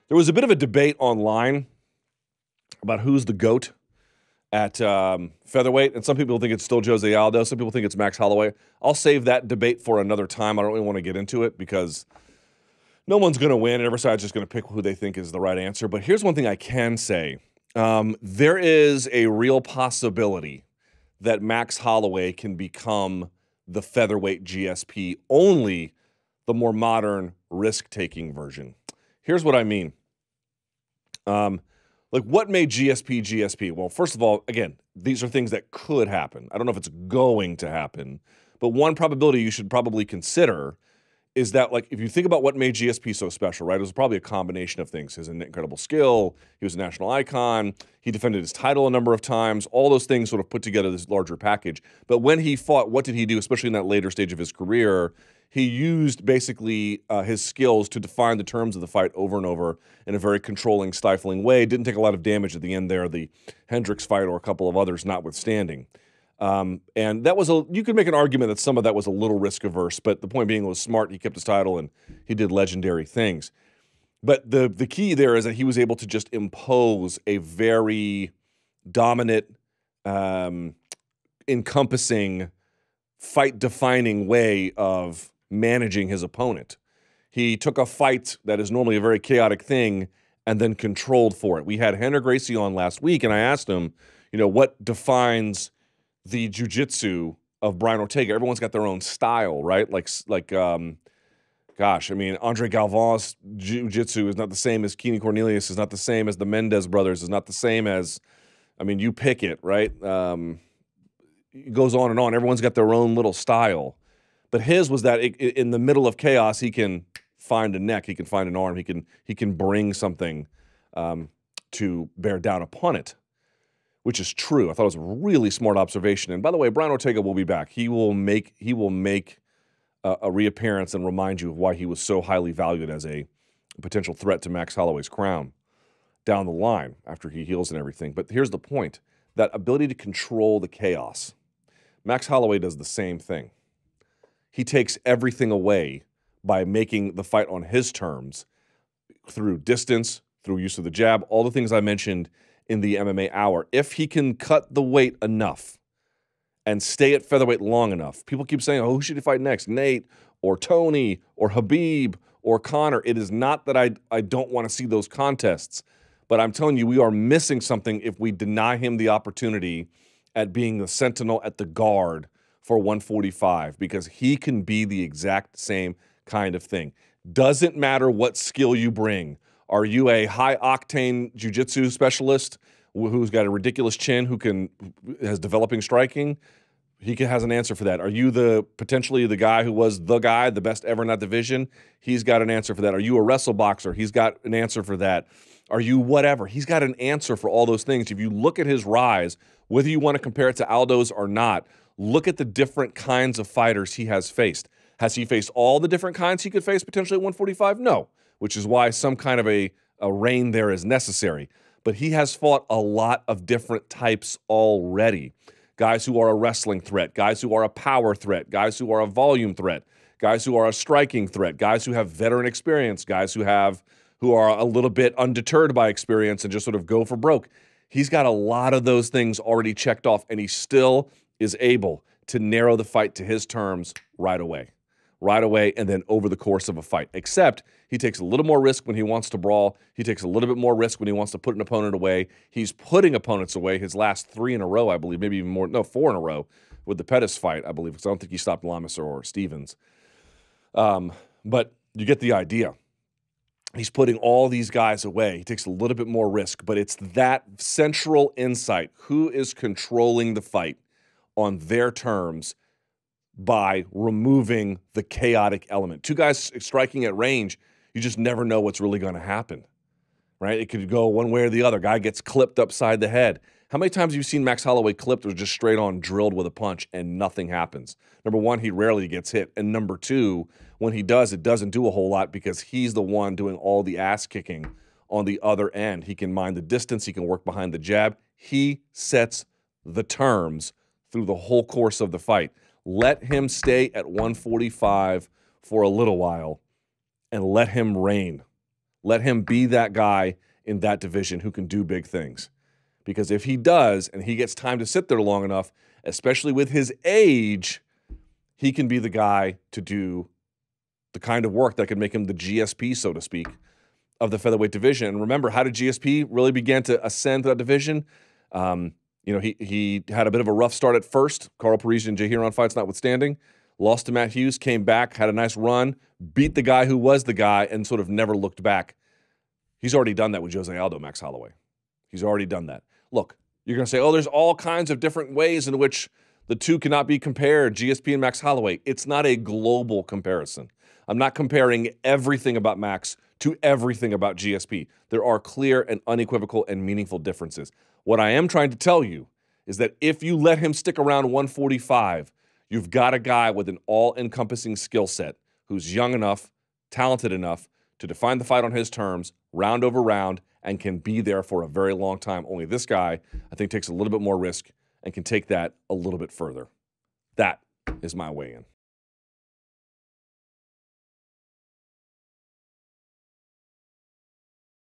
There was a bit of a debate online about who's the GOAT at featherweight, and some people think it's still Jose Aldo. Some people think it's Max Holloway. I'll save that debate for another time. I don't really want to get into it because no one's going to win, and every side's just going to pick who they think is the right answer. But here's one thing I can say. There is a real possibility that Max Holloway can become the featherweight GSP, only the more modern risk-taking version. Here's what I mean. Like, what made GSP GSP? Well, first of all, again, these are things that could happen. I don't know if it's going to happen, but one probability you should probably consider is that, like, if you think about what made GSP so special, right, it was probably a combination of things. His incredible skill, he was a national icon, he defended his title a number of times, all those things sort of put together this larger package. But when he fought, what did he do, especially in that later stage of his career? He used basically his skills to define the terms of the fight over and over in a very controlling, stifling way. Didn't take a lot of damage at the end there, the Hendricks fight or a couple of others notwithstanding. And that was you could make an argument that some of that was a little risk averse, but the point being it was smart. He kept his title and he did legendary things. But the key there is that he was able to just impose a very dominant, encompassing, fight-defining way of managing his opponent. He took a fight that is normally a very chaotic thing and then controlled for it. We had Rener Gracie on last week, and I asked him, you know, what defines the jiu-jitsu of Brian Ortega? Everyone's got their own style, right? Gosh, I mean, Andre Galvan's jiu-jitsu is not the same as Keenan Cornelius, is not the same as the Mendez brothers, is not the same as, I mean, you pick it, right? It goes on and on. Everyone's got their own little style. But his was that in the middle of chaos, he can find a neck, he can find an arm, he can bring something to bear down upon it, which is true. I thought it was a really smart observation. And by the way, Brian Ortega will be back. He will make a reappearance and remind you of why he was so highly valued as a potential threat to Max Holloway's crown down the line after he heals and everything. But here's the point. That ability to control the chaos. Max Holloway does the same thing. He takes everything away by making the fight on his terms through distance, through use of the jab, all the things I mentioned in the MMA Hour. If he can cut the weight enough and stay at featherweight long enough, people keep saying, oh, who should he fight next? Nate or Tony or Habib or Conor. It is not that I don't want to see those contests, but I'm telling you, we are missing something if we deny him the opportunity at being the sentinel at the guard for 145, because he can be the exact same kind of thing. Doesn't matter what skill you bring. Are you a high-octane jiu-jitsu specialist who's got a ridiculous chin, who has developing striking? He has an answer for that. Are you potentially the guy who was the guy, the best ever in that division? He's got an answer for that. Are you a wrestle boxer? He's got an answer for that. Are you whatever? He's got an answer for all those things. If you look at his rise, whether you want to compare it to Aldo's or not, look at the different kinds of fighters he has faced. Has he faced all the different kinds he could face potentially at 145? No, which is why some kind of a reign there is necessary. But he has fought a lot of different types already. Guys who are a wrestling threat, guys who are a power threat, guys who are a volume threat, guys who are a striking threat, guys who have veteran experience, guys who are a little bit undeterred by experience and just sort of go for broke. He's got a lot of those things already checked off, and he still is able to narrow the fight to his terms right away, and then over the course of a fight. Except he takes a little more risk when he wants to brawl. He takes a little bit more risk when he wants to put an opponent away. He's putting opponents away his last 3 in a row, I believe, maybe even more. No, 4 in a row with the Pettis fight, I believe, because I don't think he stopped Lamas or Stevens. But you get the idea. He's putting all these guys away. He takes a little bit more risk, but it's that central insight. Who is controlling the fight on their terms by removing the chaotic element? Two guys striking at range, you just never know what's really going to happen, right? It could go one way or the other. Guy gets clipped upside the head. How many times have you seen Max Holloway clipped or just straight on drilled with a punch and nothing happens? Number one, he rarely gets hit. And number two, when he does, it doesn't do a whole lot because he's the one doing all the ass kicking on the other end. He can mind the distance. He can work behind the jab. He sets the terms through the whole course of the fight. Let him stay at 145 for a little while and let him reign. Let him be that guy in that division who can do big things. Because if he does, and he gets time to sit there long enough, especially with his age, he can be the guy to do the kind of work that could make him the GSP, so to speak, of the featherweight division. And remember, how did GSP really begin to ascend to that division? He had a bit of a rough start at first, Carl Parisian and Jahiron fights notwithstanding. Lost to Matt Hughes, came back, had a nice run, beat the guy who was the guy, and sort of never looked back. He's already done that with Jose Aldo, Max Holloway. He's already done that. Look, you're going to say, oh, there's all kinds of different ways in which the two cannot be compared, GSP and Max Holloway. It's not a global comparison. I'm not comparing everything about Max to everything about GSP. There are clear and unequivocal and meaningful differences. What I am trying to tell you is that if you let him stick around 145, you've got a guy with an all-encompassing skill set who's young enough, talented enough to define the fight on his terms, round over round, and can be there for a very long time. Only this guy, I think, takes a little bit more risk and can take that a little bit further. That is my weigh-in.